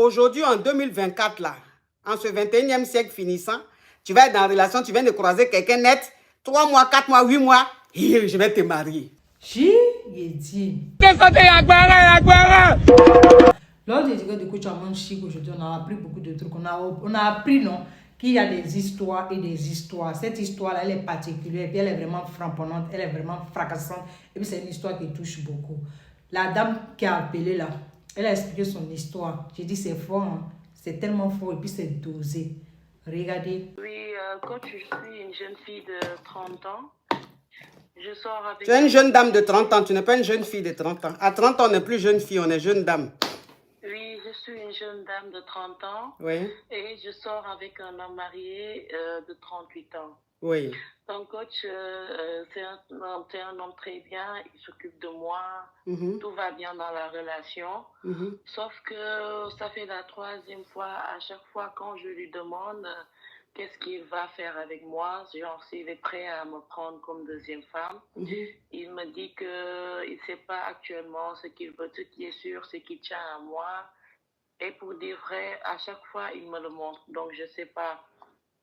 Aujourd'hui, en 2024, là, en ce 21e siècle finissant, tu vas être dans une relation, tu viens de croiser quelqu'un net, 3 mois, 4 mois, 8 mois, et je vais te marier. J'ai dit. Lors des écoles de coach à mon chic aujourd'hui, on a appris beaucoup de trucs. On a appris, non, qu'il y a des histoires et des histoires. Cette histoire-là, elle est particulière, et puis elle est vraiment frappante, elle est vraiment fracassante. Et puis c'est une histoire qui touche beaucoup. La dame qui a appelé là, elle a expliqué son histoire. J'ai dit c'est fort, hein. C'est tellement fort et puis c'est dosé. Regardez. Oui, coach, je suis une jeune fille de 30 ans. Je sors avec... Tu es une jeune dame de 30 ans, tu n'es pas une jeune fille de 30 ans. À 30 ans, on n'est plus jeune fille, on est jeune dame. Oui, je suis une jeune dame de 30 ans. Oui. Et je sors avec un homme marié de 38 ans. Oui. Donc, coach, c'est un homme très bien, il s'occupe de moi, tout va bien dans la relation. Sauf que ça fait la 3e fois, à chaque fois quand je lui demande qu'est-ce qu'il va faire avec moi, genre s'il est prêt à me prendre comme deuxième femme, il me dit qu'il ne sait pas actuellement ce qu'il veut. Ce qui est sûr, c'est qu'il tient à moi. Et pour dire vrai, à chaque fois, il me le montre. Donc, je ne sais pas.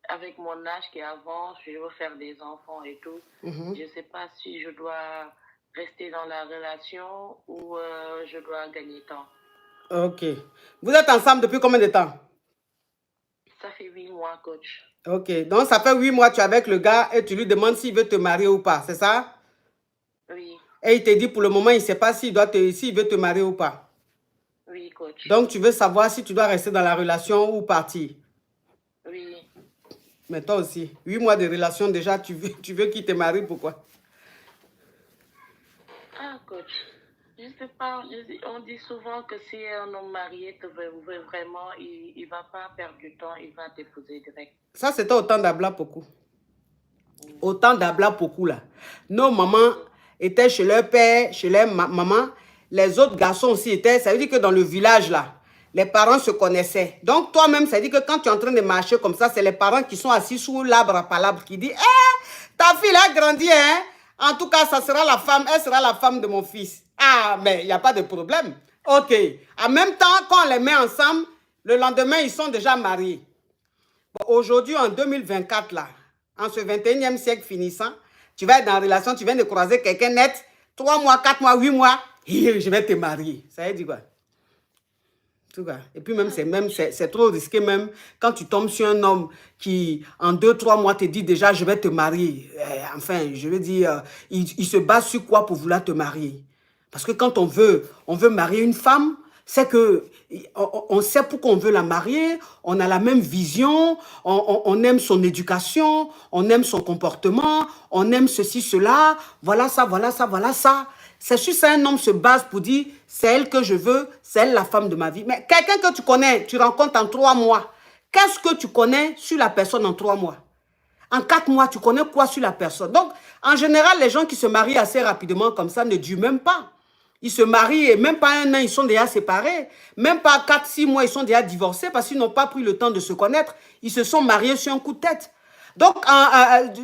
Avec mon âge qui avance, je veux faire des enfants et tout. Je ne sais pas si je dois rester dans la relation ou je dois gagner temps. Ok. Vous êtes ensemble depuis combien de temps? Ça fait 8 mois, coach. Ok. Donc, ça fait 8 mois que tu es avec le gars et tu lui demandes s'il veut te marier ou pas, c'est ça? Oui. Et il te dit pour le moment, il ne sait pas s'il veut te marier ou pas. Oui, coach. Donc, tu veux savoir si tu dois rester dans la relation ou partir? Oui. Mais toi aussi, 8 mois de relation déjà, tu veux qu'il te marie, pourquoi? Ah, coach, je ne sais pas, on dit souvent que si un homme marié te veut vraiment, il ne va pas perdre du temps, il va t'épouser direct. Ça, c'était au temps d'Abla Pokou. Au temps d'Abla Pokou, là. Nos mamans étaient chez leur père, chez leur maman. Les autres garçons aussi étaient, ça veut dire que dans le village, là, les parents se connaissaient. Donc, toi-même, ça veut dire que quand tu es en train de marcher comme ça, c'est les parents qui sont assis sous l'arbre à palabre qui disent « ta fille a grandi, hein? En tout cas, ça sera la femme, elle sera la femme de mon fils. » Ah, mais il n'y a pas de problème. Ok. En même temps, quand on les met ensemble, le lendemain, ils sont déjà mariés. Bon, aujourd'hui, en 2024, là, en ce 21e siècle finissant, tu vas être dans une relation, tu viens de croiser quelqu'un net, 3 mois, 4 mois, 8 mois, et je vais te marier. Ça veut dire quoi? Et puis même, c'est trop risqué même quand tu tombes sur un homme qui, en 2-3 mois, te dit déjà, je vais te marier. Enfin, je veux dire, il se base sur quoi pour vouloir te marier? Parce que quand on veut marier une femme, c'est que on sait pourquoi on veut la marier, on a la même vision, on aime son éducation, on aime son comportement, on aime ceci, cela, voilà ça, voilà ça, voilà ça. C'est sur ça un homme se base pour dire, c'est elle que je veux, c'est elle la femme de ma vie. Mais quelqu'un que tu connais, tu rencontres en 3 mois, qu'est-ce que tu connais sur la personne en 3 mois? En 4 mois, tu connais quoi sur la personne? Donc, en général, les gens qui se marient assez rapidement comme ça ne durent même pas. Ils se marient et même pas 1 an, ils sont déjà séparés. Même pas 4-6 mois, ils sont déjà divorcés parce qu'ils n'ont pas pris le temps de se connaître. Ils se sont mariés sur un coup de tête. Donc,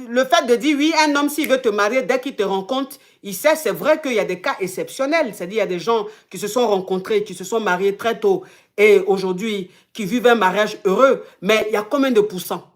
le fait de dire, oui, un homme, s'il veut te marier, dès qu'il te rencontre, il sait, c'est vrai qu'il y a des cas exceptionnels. C'est-à-dire, il y a des gens qui se sont rencontrés, qui se sont mariés très tôt et aujourd'hui, qui vivent un mariage heureux. Mais il y a combien de pourcents?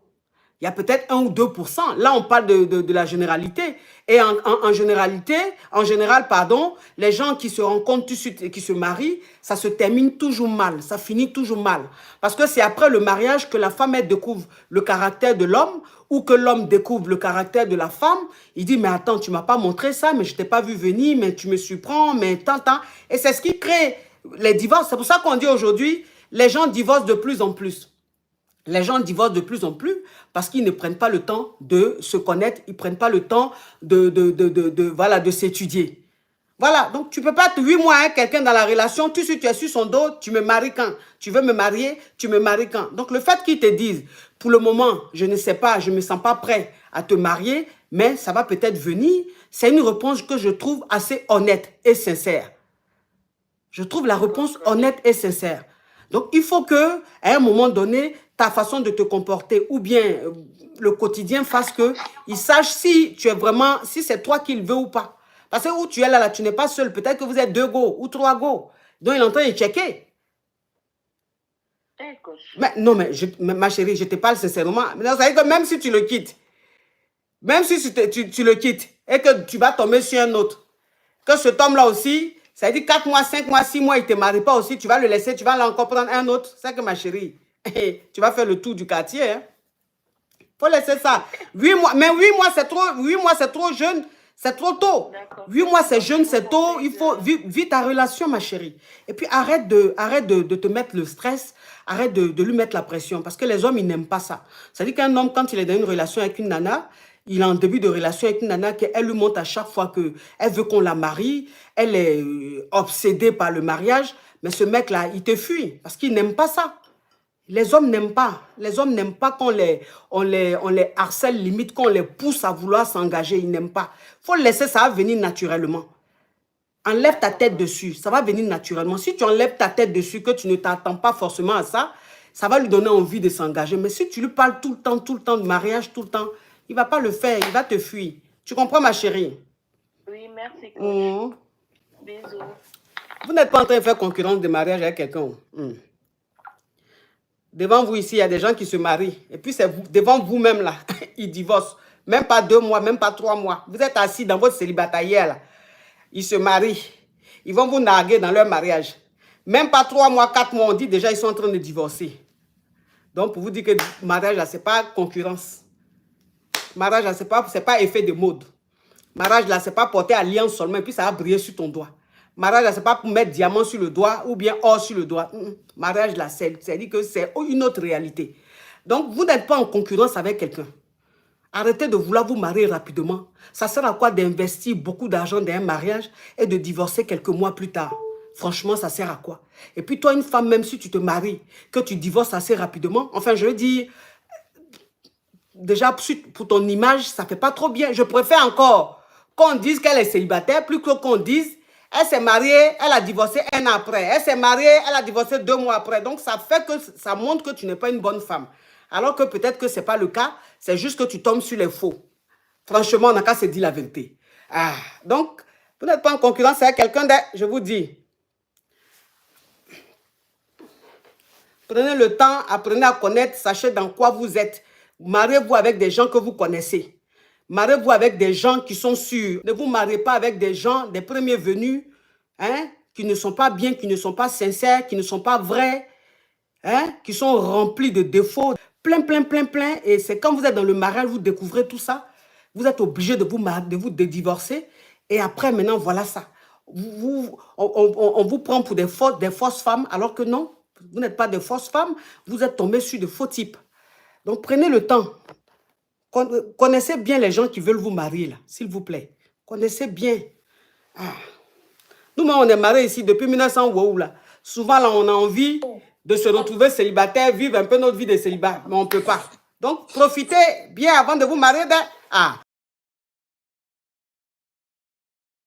Il y a peut-être 1 ou 2%. Là, on parle de la généralité. Et en général, pardon, les gens qui se rencontrent tout de suite et qui se marient, ça se termine toujours mal. Ça finit toujours mal. Parce que c'est après le mariage que la femme, elle découvre le caractère de l'homme ou que l'homme découvre le caractère de la femme. Il dit, mais attends, tu ne m'as pas montré ça, mais je ne t'ai pas vu venir, mais tu me surprends, mais tant. Et c'est ce qui crée les divorces. C'est pour ça qu'on dit aujourd'hui, les gens divorcent de plus en plus. Les gens divorcent de plus en plus parce qu'ils ne prennent pas le temps de se connaître, ils ne prennent pas le temps de s'étudier. Voilà, donc tu ne peux pas être 8 mois avec quelqu'un dans la relation, tu es sur son dos, tu me maries quand? Tu veux me marier, tu me maries quand? Donc le fait qu'ils te disent, pour le moment, je ne sais pas, je ne me sens pas prêt à te marier, mais ça va peut-être venir, c'est une réponse que je trouve assez honnête et sincère. Je trouve la réponse honnête et sincère. Donc, il faut que, à un moment donné, ta façon de te comporter ou bien le quotidien fasse qu'il sache si tu es vraiment, si c'est toi qu'il veut ou pas. Parce que où tu es là, tu n'es pas seul. Peut-être que vous êtes 2 go ou 3 go. Donc, il est en train de checker. Mais non, mais ma chérie, je te parle sincèrement. Ça veut dire que même si tu le quittes, même si tu le quittes et que tu vas tomber sur un autre, que cet homme-là aussi, ça veut dire 4 mois, 5 mois, 6 mois, il ne te marie pas aussi, tu vas le laisser, tu vas encore prendre un autre. C'est que ma chérie, tu vas faire le tour du quartier. Hein. Faut laisser ça. 8 mois, mais 8 mois, c'est trop jeune. C'est trop tôt. 8 mois, c'est jeune, c'est tôt. Il faut vivre ta relation, ma chérie. Et puis, arrête de te mettre le stress. Arrête de lui mettre la pression. Parce que les hommes, ils n'aiment pas ça. Ça dit qu'un homme, quand il est dans une relation avec une nana, il est en début de relation avec une nana, qu'elle lui montre à chaque fois qu'elle veut qu'on la marie. Elle est obsédée par le mariage. Mais ce mec-là, il te fuit. Parce qu'il n'aime pas ça. Les hommes n'aiment pas. Les hommes n'aiment pas qu'on on les harcèle, limite, qu'on les pousse à vouloir s'engager. Ils n'aiment pas. Il faut laisser ça venir naturellement. Enlève ta tête dessus. Ça va venir naturellement. Si tu enlèves ta tête dessus, que tu ne t'attends pas forcément à ça, ça va lui donner envie de s'engager. Mais si tu lui parles tout le temps de mariage, tout le temps, il ne va pas le faire. Il va te fuir. Tu comprends, ma chérie? Oui, merci, coach. Bisous. Vous n'êtes pas en train de faire concurrence de mariage avec quelqu'un. Devant vous ici, il y a des gens qui se marient. Et puis, c'est devant vous-même, là, ils divorcent. Même pas 2 mois, même pas 3 mois. Vous êtes assis dans votre célibataire, là. Ils se marient. Ils vont vous narguer dans leur mariage. Même pas 3 mois, 4 mois, on dit déjà, ils sont en train de divorcer. Donc, pour vous dire que le mariage, là, ce n'est pas concurrence. Mariage, là, ce n'est pas effet de mode. Mariage, là, ce n'est pas porter alliance seulement, et puis ça va briller sur ton doigt. Mariage, là, ce n'est pas pour mettre diamant sur le doigt ou bien or sur le doigt. Mariage, là, c'est-à-dire que c'est une autre réalité. Donc, vous n'êtes pas en concurrence avec quelqu'un. Arrêtez de vouloir vous marier rapidement. Ça sert à quoi d'investir beaucoup d'argent dans un mariage et de divorcer quelques mois plus tard? Franchement, ça sert à quoi? Et puis toi, une femme, même si tu te maries, que tu divorces assez rapidement, enfin, je veux dire, déjà, pour ton image, ça ne fait pas trop bien. Je préfère encore qu'on dise qu'elle est célibataire, plus que qu'on dise elle s'est mariée, elle a divorcé 1 an après. Elle s'est mariée, elle a divorcé 2 mois après. Donc, ça montre que tu n'es pas une bonne femme. Alors que peut-être que ce n'est pas le cas. C'est juste que tu tombes sur les faux. Franchement, on n'a qu'à se dire la vérité. Donc, vous n'êtes pas en concurrence avec quelqu'un d'autre, je vous dis. Prenez le temps, apprenez à connaître, sachez dans quoi vous êtes. Mariez-vous avec des gens que vous connaissez. Mariez-vous avec des gens qui sont sûrs. Ne vous mariez pas avec des gens, des premiers venus, hein, qui ne sont pas bien, qui ne sont pas sincères, qui ne sont pas vrais, hein, qui sont remplis de défauts. Plein. Et c'est quand vous êtes dans le mariage, vous découvrez tout ça. Vous êtes obligé de vous divorcer. Et après, maintenant, voilà ça. On vous prend pour des fausses femmes, alors que non, vous n'êtes pas des fausses femmes. Vous êtes tombés sur de faux types. Donc, prenez le temps. Connaissez bien les gens qui veulent vous marier, là, s'il vous plaît. Connaissez bien. Nous, on est mariés ici depuis 1900, wow, là. Souvent, là, on a envie de se retrouver célibataire, vivre un peu notre vie de célibat, mais on ne peut pas. Donc, profitez bien avant de vous marier.